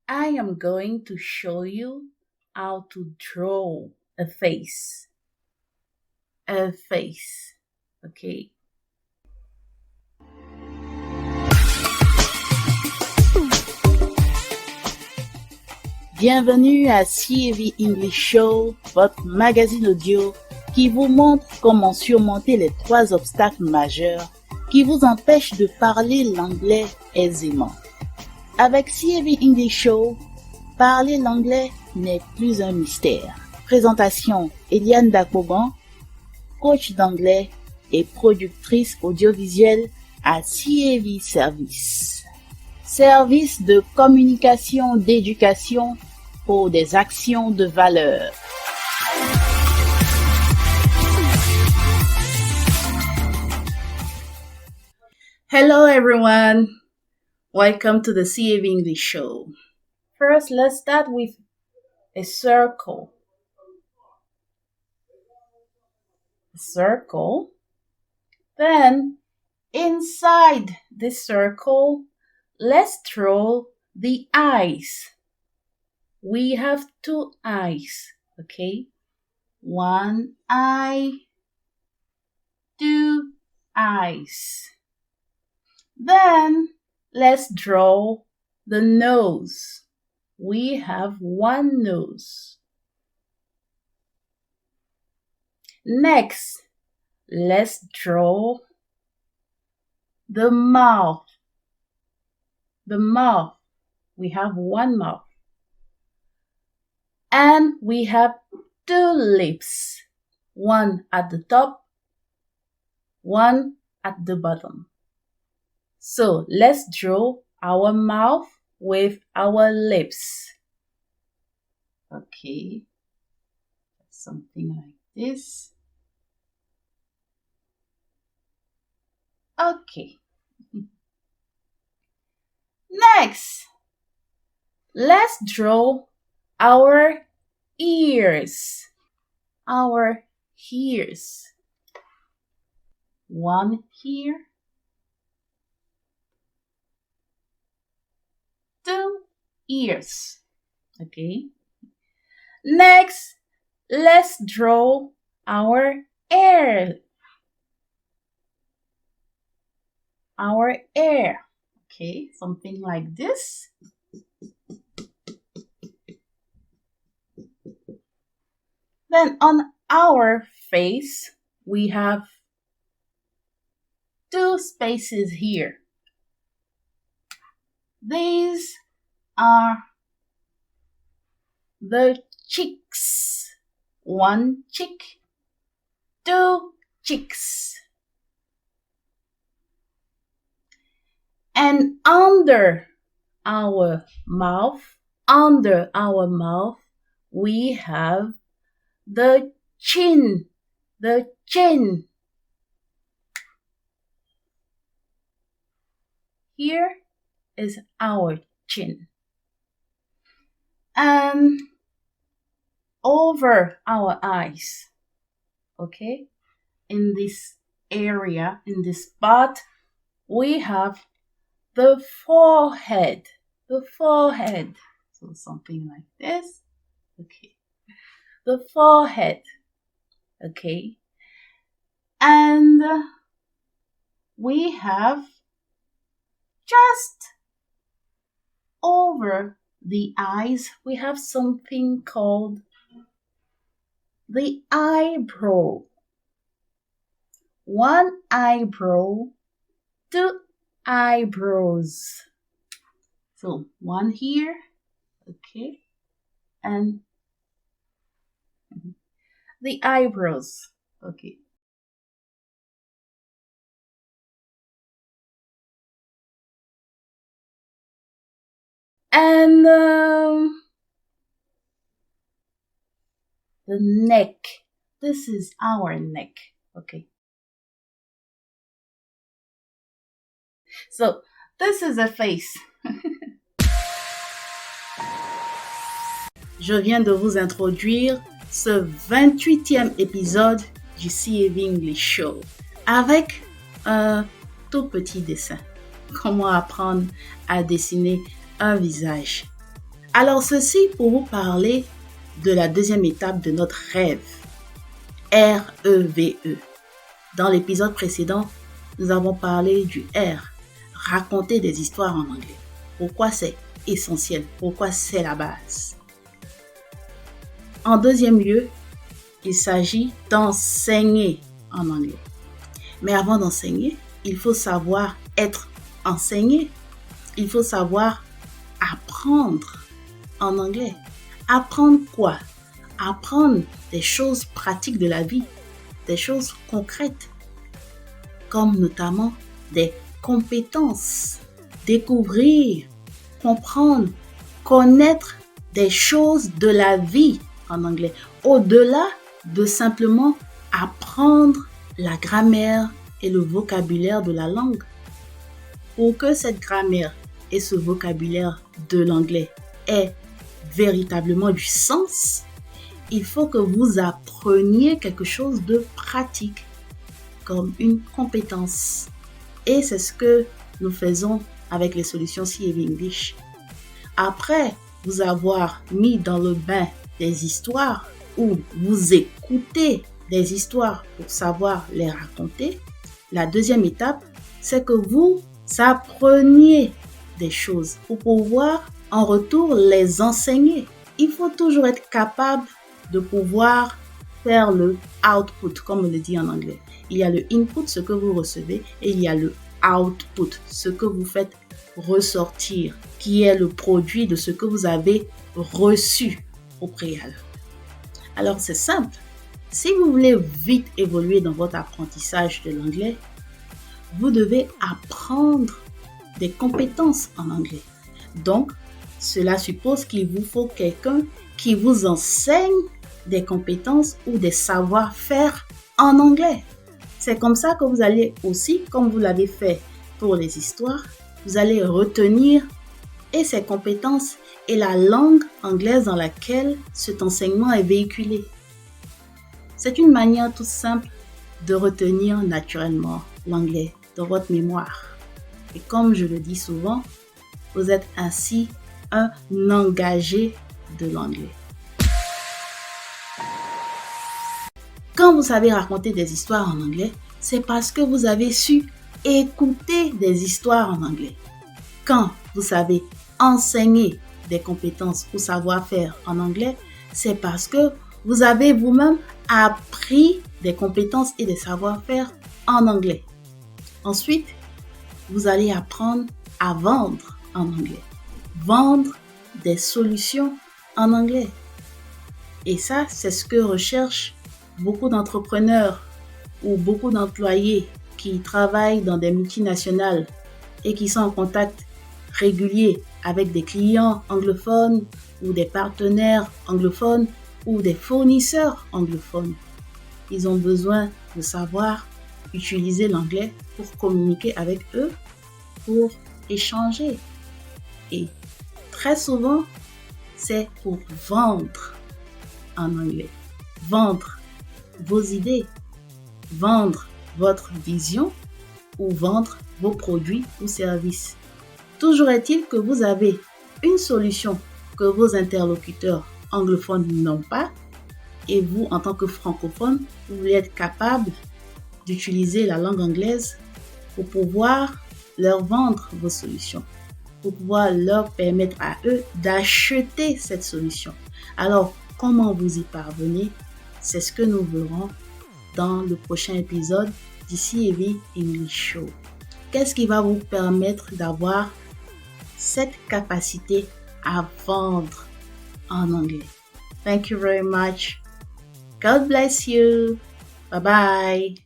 I am going to show you how to draw a face. A face. Okay. Bienvenue à CAV English Show, votre magazine audio qui vous montre comment surmonter les 3 obstacles majeurs qui vous empêchent de parler l'anglais aisément. Avec CAV English Show, parler l'anglais n'est plus un mystère. Présentation Eliane Dakogan, coach d'anglais et productrice audiovisuelle à CAV Service. Service de communication d'éducation pour des actions de valeur. Hello everyone. Welcome to the CAV English Show. First, let's start with a circle. A circle. Then, inside this circle, let's draw the eyes. We have 2 eyes, okay? 1 eye, 2 eyes. Then, let's draw the nose. We have 1 nose. Next, let's draw the mouth. The mouth. We have 1 mouth. And we have 2 lips. 1 at the top, 1 at the bottom. So let's draw our mouth with our lips. Okay. Something like this. Okay. Next, let's draw our ears. Our ears. 1 here. 2 ears. Okay. Next, let's draw our ear. Our ear. Okay, something like this. Then on our face, we have 2 spaces here. These are the cheeks. 1 cheek, 2 cheeks. And under our mouth, we have the chin. The chin. Here is our chin. And over our eyes, okay, in this area, in this spot, we have the forehead. The forehead. So something like this. Okay. The forehead. Okay. And we have just over the eyes, we have something called the eyebrow. 1 eyebrow, 2 eyebrows. So 1 here, okay, and the eyebrows, okay. And the neck. This is our neck, okay. So this is a face. Je viens de vous introduire ce 28e épisode du CAV English Show avec un tout petit dessin. Comment apprendre à dessiner un visage. Alors ceci pour vous parler de la deuxième étape de notre rêve, R-E-V-E. Dans l'épisode précédent, nous avons parlé du R, raconter des histoires en anglais. Pourquoi c'est essentiel? Pourquoi c'est la base? En deuxième lieu, il s'agit d'enseigner en anglais. Mais avant d'enseigner, il faut savoir être enseigné. Il faut savoir apprendre en anglais. Apprendre quoi? Apprendre des choses pratiques de la vie, des choses concrètes, comme notamment des compétences, découvrir, comprendre, connaître des choses de la vie en anglais, au-delà de simplement apprendre la grammaire et le vocabulaire de la langue. Pour que cette grammaire et ce vocabulaire de l'anglais aient véritablement du sens, il faut que vous appreniez quelque chose de pratique, comme une compétence. Et c'est ce que nous faisons avec les solutions CAV English. Après vous avoir mis dans le bain des histoires ou vous écoutez des histoires pour savoir les raconter, la deuxième étape, c'est que vous appreniez des choses pour pouvoir en retour les enseigner. Il faut toujours être capable de pouvoir faire le output, comme on le dit en anglais. Il y a le input, ce que vous recevez, et il y a le output, ce que vous faites ressortir, qui est le produit de ce que vous avez reçu au préalable. Alors c'est simple. Si vous voulez vite évoluer dans votre apprentissage de l'anglais, vous devez apprendre des compétences en anglais. Donc, cela suppose qu'il vous faut quelqu'un qui vous enseigne des compétences ou des savoir-faire en anglais. C'est comme ça que vous allez aussi, comme vous l'avez fait pour les histoires, vous allez retenir et ces compétences et la langue anglaise dans laquelle cet enseignement est véhiculé. C'est une manière toute simple de retenir naturellement l'anglais dans votre mémoire. Et comme je le dis souvent, vous êtes ainsi un engagé de l'anglais. Quand vous savez raconter des histoires en anglais, c'est parce que vous avez su écouter des histoires en anglais. Quand vous savez enseigner des compétences ou savoir-faire en anglais, c'est parce que vous avez vous-même appris des compétences et des savoir-faire en anglais. Ensuite, vous allez apprendre à vendre en anglais. Vendre des solutions en anglais. Et ça, c'est ce que recherchent beaucoup d'entrepreneurs ou beaucoup d'employés qui travaillent dans des multinationales et qui sont en contact régulier avec des clients anglophones ou des partenaires anglophones ou des fournisseurs anglophones. Ils ont besoin de savoir utiliser l'anglais pour communiquer avec eux, pour échanger. Et très souvent, c'est pour vendre en anglais. Vendre vos idées, vendre votre vision ou vendre vos produits ou services. Toujours est-il que vous avez une solution que vos interlocuteurs anglophones n'ont pas et vous, en tant que francophone, vous voulez être capable d'utiliser la langue anglaise pour pouvoir leur vendre vos solutions, pour pouvoir leur permettre à eux d'acheter cette solution. Alors, comment vous y parvenez? C'est ce que nous verrons dans le prochain épisode du CAV English Show. Qu'est-ce qui va vous permettre d'avoir cette capacité à vendre en anglais? Thank you very much. God bless you. Bye bye.